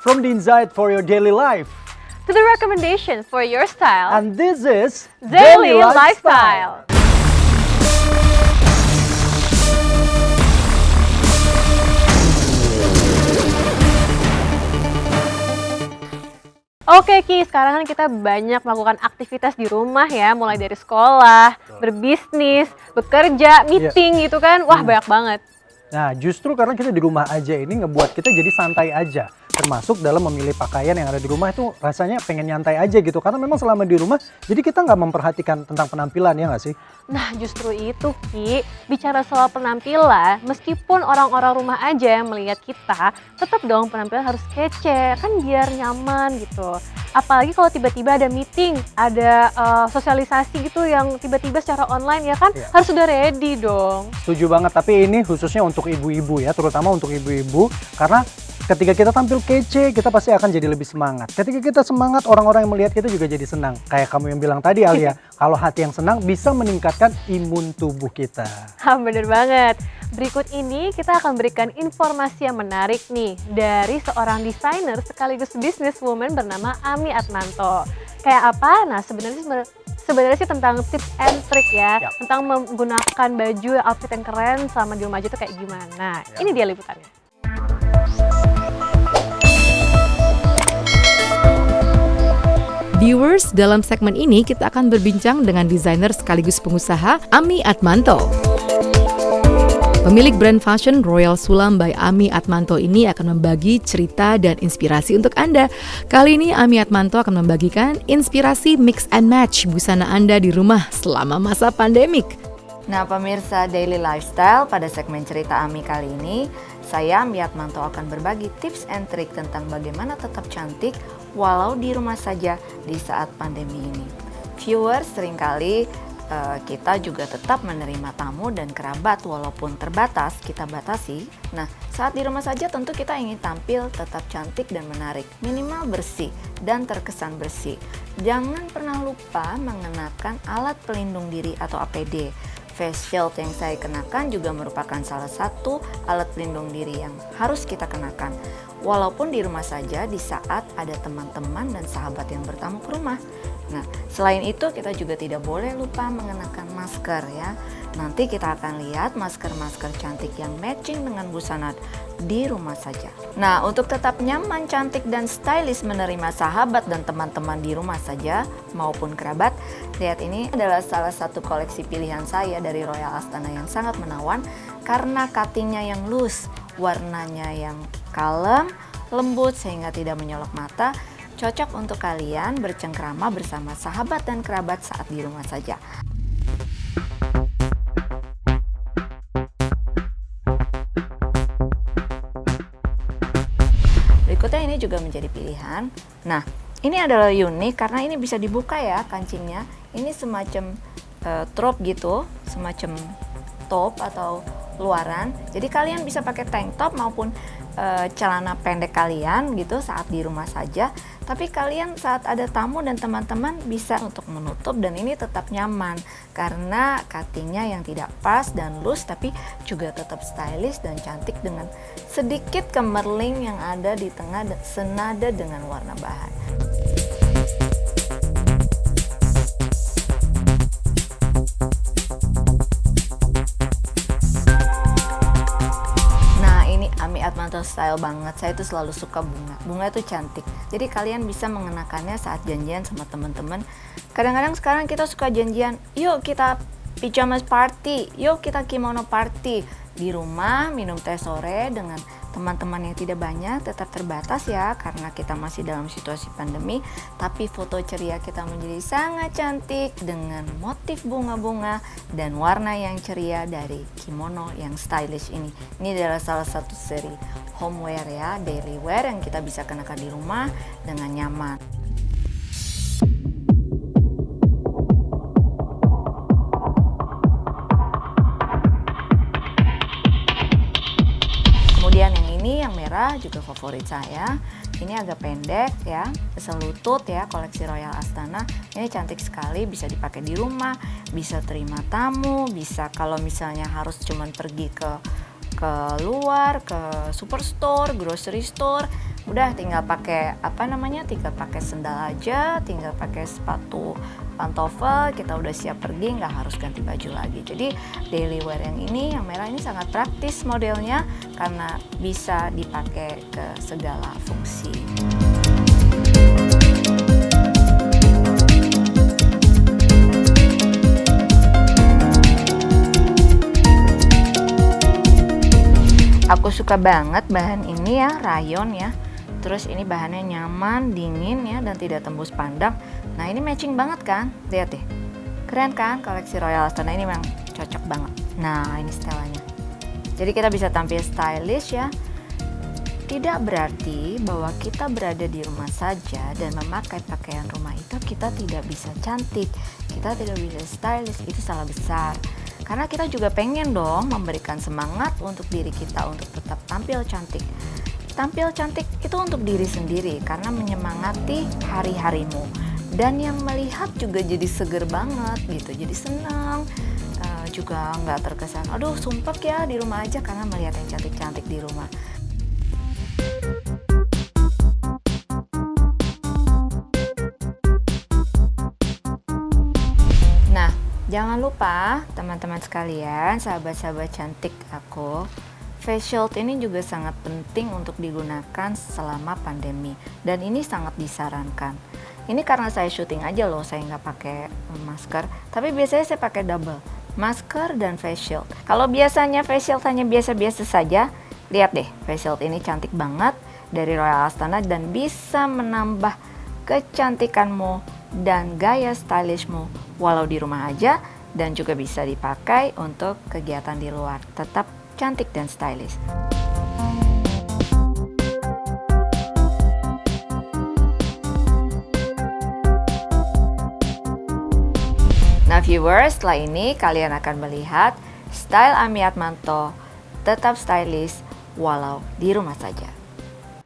From the insight for your daily life. To the recommendation for your style. And this is Daily Lifestyle. Oke Ki, sekarang kan kita banyak melakukan aktivitas di rumah ya, mulai dari sekolah, berbisnis, bekerja, meeting gitu kan, wah banyak banget. Nah, justru karena kita di rumah aja ini ngebuat kita jadi santai aja. Termasuk dalam memilih pakaian yang ada di rumah itu rasanya pengen nyantai aja gitu. Karena memang selama di rumah, jadi kita nggak memperhatikan tentang penampilan, ya nggak sih? Nah justru itu Ki, bicara soal penampilan, meskipun orang-orang rumah aja yang melihat kita, tetap dong penampilan harus kece, kan biar nyaman gitu. Apalagi kalau tiba-tiba ada meeting, ada sosialisasi gitu yang tiba-tiba secara online ya kan, harus sudah ready dong. Setuju banget, tapi ini khususnya untuk ibu-ibu ya, terutama untuk ibu-ibu. Karena ketika kita tampil kece, kita pasti akan jadi lebih semangat. Ketika kita semangat, orang-orang yang melihat kita juga jadi senang. Kayak kamu yang bilang tadi Alia, kalau hati yang senang bisa meningkatkan imun tubuh kita. Bener banget. Berikut ini kita akan berikan informasi yang menarik nih dari seorang desainer sekaligus businesswoman bernama Ami Atmanto. Kayak apa? Nah sebenarnya sih tentang tips and trick ya, tentang menggunakan baju outfit yang keren selama di rumah aja tuh kayak gimana. Ini dia liputannya. Viewers, dalam segmen ini kita akan berbincang dengan desainer sekaligus pengusaha Ami Atmanto. Pemilik brand fashion Royal Sulam by Ami Atmanto ini akan membagi cerita dan inspirasi untuk Anda. Kali ini Ami Atmanto akan membagikan inspirasi mix and match busana Anda di rumah selama masa pandemik. Nah pemirsa Daily Lifestyle, pada segmen cerita Ami kali ini, saya Ami Atmanto akan berbagi tips and trick tentang bagaimana tetap cantik walau di rumah saja di saat pandemi ini. Viewers, seringkali kita juga tetap menerima tamu dan kerabat walaupun terbatas, kita batasi. Nah, saat di rumah saja tentu kita ingin tampil tetap cantik dan menarik, minimal bersih dan terkesan bersih. Jangan pernah lupa mengenakan alat pelindung diri atau APD. Face shield yang saya kenakan juga merupakan salah satu alat pelindung diri yang harus kita kenakan. Walaupun di rumah saja di saat ada teman-teman dan sahabat yang bertamu ke rumah. Nah, selain itu kita juga tidak boleh lupa mengenakan masker ya. Nanti kita akan lihat masker-masker cantik yang matching dengan busana di rumah saja. Nah, untuk tetap nyaman, cantik, dan stylish menerima sahabat dan teman-teman di rumah saja maupun kerabat, lihat ini adalah salah satu koleksi pilihan saya dari Royal Astana yang sangat menawan karena cuttingnya yang loose, warnanya yang kalem, lembut sehingga tidak menyolok mata, cocok untuk kalian bercengkrama bersama sahabat dan kerabat saat di rumah saja. Berikutnya ini juga menjadi pilihan. Nah, ini adalah unik karena ini bisa dibuka ya kancingnya. Ini semacam trop gitu, semacam top atau luaran. Jadi kalian bisa pakai tank top maupun celana pendek kalian gitu saat di rumah saja. Tapi kalian saat ada tamu dan teman-teman bisa untuk menutup dan ini tetap nyaman karena cuttingnya yang tidak pas dan loose tapi juga tetap stylish dan cantik dengan sedikit kemerling yang ada di tengah senada dengan warna bahan. Ami Atmanto style banget, saya itu selalu suka bunga itu cantik, jadi kalian bisa mengenakannya saat janjian sama teman-teman. Kadang-kadang sekarang kita suka janjian, yuk kita pajamas party, yuk kita kimono party di rumah, minum teh sore dengan teman-teman yang tidak banyak, tetap terbatas ya karena kita masih dalam situasi pandemi, tapi foto ceria kita menjadi sangat cantik dengan motif bunga-bunga dan warna yang ceria dari kimono yang stylish ini. Ini adalah salah satu seri homeware ya, daily wear yang kita bisa kenakan di rumah dengan nyaman. Kemudian yang ini yang merah juga favorit saya. Ini agak pendek ya, selutut ya, koleksi Royal Astana. Ini cantik sekali, bisa dipakai di rumah, bisa terima tamu, bisa kalau misalnya harus cuman pergi ke keluar ke superstore, grocery store, udah tinggal pakai tinggal pakai sendal aja, tinggal pakai sepatu pantofel, kita udah siap pergi, nggak harus ganti baju lagi. Jadi daily wear yang merah ini sangat praktis modelnya karena bisa dipakai ke segala fungsi. Aku suka banget bahan ini ya, rayon ya. Terus ini bahannya nyaman, dingin ya, dan tidak tembus pandang. Nah ini matching banget kan, lihat deh. Keren kan koleksi Royal Astana ini memang cocok banget. Nah ini setelannya. Jadi kita bisa tampil stylish ya. Tidak berarti bahwa kita berada di rumah saja dan memakai pakaian rumah itu kita tidak bisa cantik, kita tidak bisa stylish, itu salah besar. Karena kita juga pengen dong memberikan semangat untuk diri kita untuk tetap tampil cantik. Tampil cantik itu untuk diri sendiri karena menyemangati hari-harimu. Dan yang melihat juga jadi seger banget gitu, jadi senang. Juga nggak terkesan, aduh sumpek ya di rumah aja karena melihat yang cantik-cantik di rumah. Nah, jangan lupa teman-teman sekalian, sahabat-sahabat cantik aku, face shield ini juga sangat penting untuk digunakan selama pandemi dan ini sangat disarankan. Ini karena saya syuting aja loh, saya nggak pakai masker, tapi biasanya saya pakai double, masker dan face shield. Kalau biasanya face shield hanya biasa-biasa saja, lihat deh, face shield ini cantik banget dari Royal Astana dan bisa menambah kecantikanmu dan gaya stylishmu walau di rumah aja, dan juga bisa dipakai untuk kegiatan di luar. Tetap cantik dan stylish. Nah viewers, setelah ini kalian akan melihat style Ami Atmanto tetap stylish walau di rumah saja.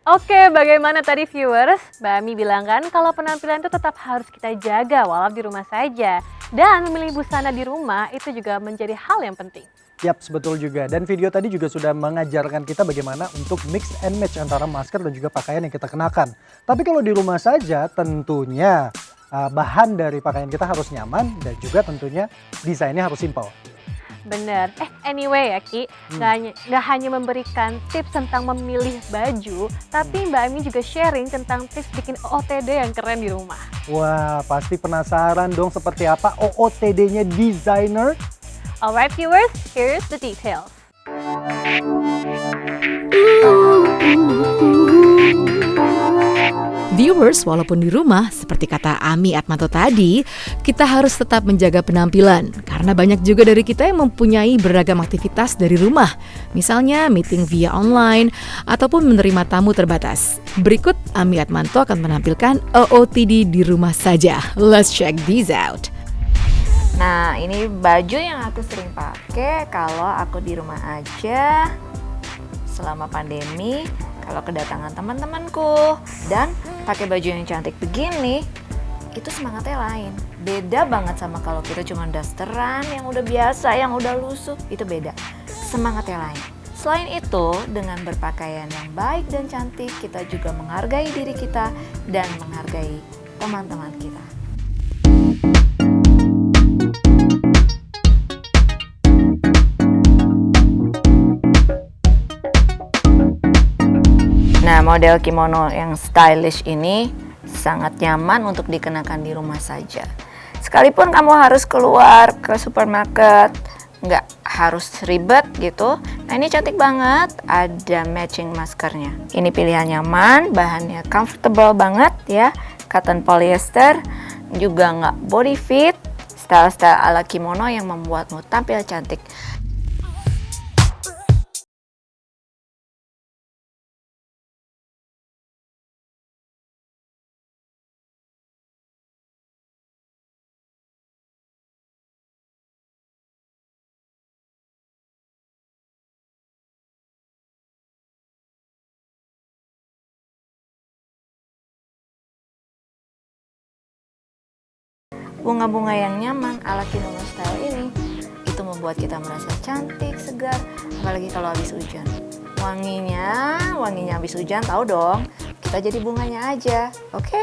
Oke, bagaimana tadi viewers? Mbak Ami bilang kan kalau penampilan itu tetap harus kita jaga walau di rumah saja. Dan memilih busana di rumah itu juga menjadi hal yang penting. Yap, betul juga. Dan video tadi juga sudah mengajarkan kita bagaimana untuk mix and match antara masker dan juga pakaian yang kita kenakan. Tapi kalau di rumah saja tentunya bahan dari pakaian kita harus nyaman dan juga tentunya desainnya harus simple. Bener. Anyway ya Ki, nggak hanya memberikan tips tentang memilih baju, tapi Mbak Ami juga sharing tentang tips bikin OOTD yang keren di rumah. Wah, pasti penasaran dong seperti apa OOTD-nya designer. Alright viewers, here's the details. Viewers, walaupun di rumah, seperti kata Ami Atmanto tadi, kita harus tetap menjaga penampilan. Karena banyak juga dari kita yang mempunyai beragam aktivitas dari rumah. Misalnya meeting via online, ataupun menerima tamu terbatas. Berikut, Ami Atmanto akan menampilkan OOTD di rumah saja. Let's check these out. Nah ini baju yang aku sering pakai kalau aku di rumah aja selama pandemi, kalau kedatangan teman-temanku dan pakai baju yang cantik begini, itu semangatnya lain. Beda banget sama kalau kita cuma dasteran yang udah biasa, yang udah lusuh, itu beda. Semangatnya lain. Selain itu, dengan berpakaian yang baik dan cantik, kita juga menghargai diri kita dan menghargai teman-teman kita. Nah, model kimono yang stylish ini sangat nyaman untuk dikenakan di rumah saja. Sekalipun kamu harus keluar ke supermarket, nggak harus ribet gitu. Nah, ini cantik banget, ada matching maskernya. Ini pilihan nyaman, bahannya comfortable banget ya, cotton polyester, juga nggak body fit, style-style ala kimono yang membuatmu tampil cantik. Bunga-bunga yang nyaman ala kimono style ini itu membuat kita merasa cantik, segar, apalagi kalau habis hujan. Wanginya habis hujan, tahu dong. Kita jadi bunganya aja, oke?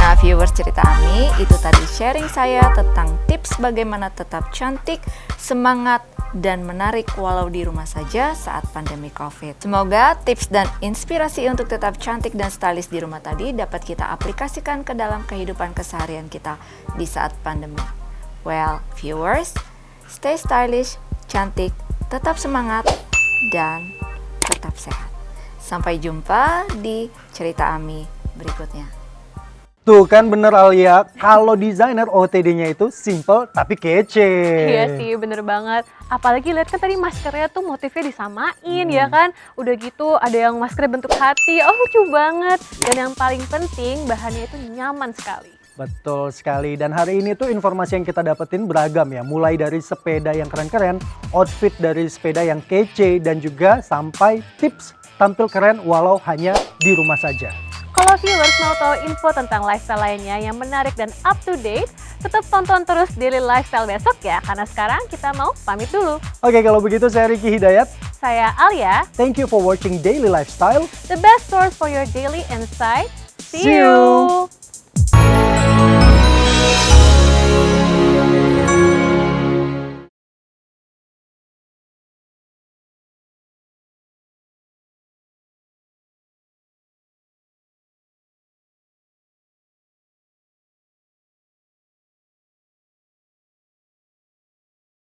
Nah, viewers Cerita Ami, itu tadi sharing saya tentang tips bagaimana tetap cantik, semangat, dan menarik walau di rumah saja saat pandemi COVID. Semoga tips dan inspirasi untuk tetap cantik dan stylish di rumah tadi dapat kita aplikasikan ke dalam kehidupan keseharian kita di saat pandemi. Well, viewers, stay stylish, cantik, tetap semangat, dan tetap sehat. Sampai jumpa di Cerita Ami berikutnya. Tuh kan bener Alia, kalau desainer OOTD-nya itu simple tapi kece. Iya sih, bener banget. Apalagi lihat kan tadi maskernya tuh motifnya disamain ya kan. Udah gitu ada yang maskernya bentuk hati, oh lucu banget. Dan yang paling penting bahannya itu nyaman sekali. Betul sekali, dan hari ini tuh informasi yang kita dapetin beragam ya. Mulai dari sepeda yang keren-keren, outfit dari sepeda yang kece, dan juga sampai tips tampil keren walau hanya di rumah saja. Kalau viewers mau tahu info tentang lifestyle lainnya yang menarik dan up to date, tetap tonton terus Daily Lifestyle besok ya, karena sekarang kita mau pamit dulu. Oke, kalau begitu saya Ricky Hidayat. Saya Alia, Thank you for watching Daily Lifestyle. the best source for your daily insight. See See you. you!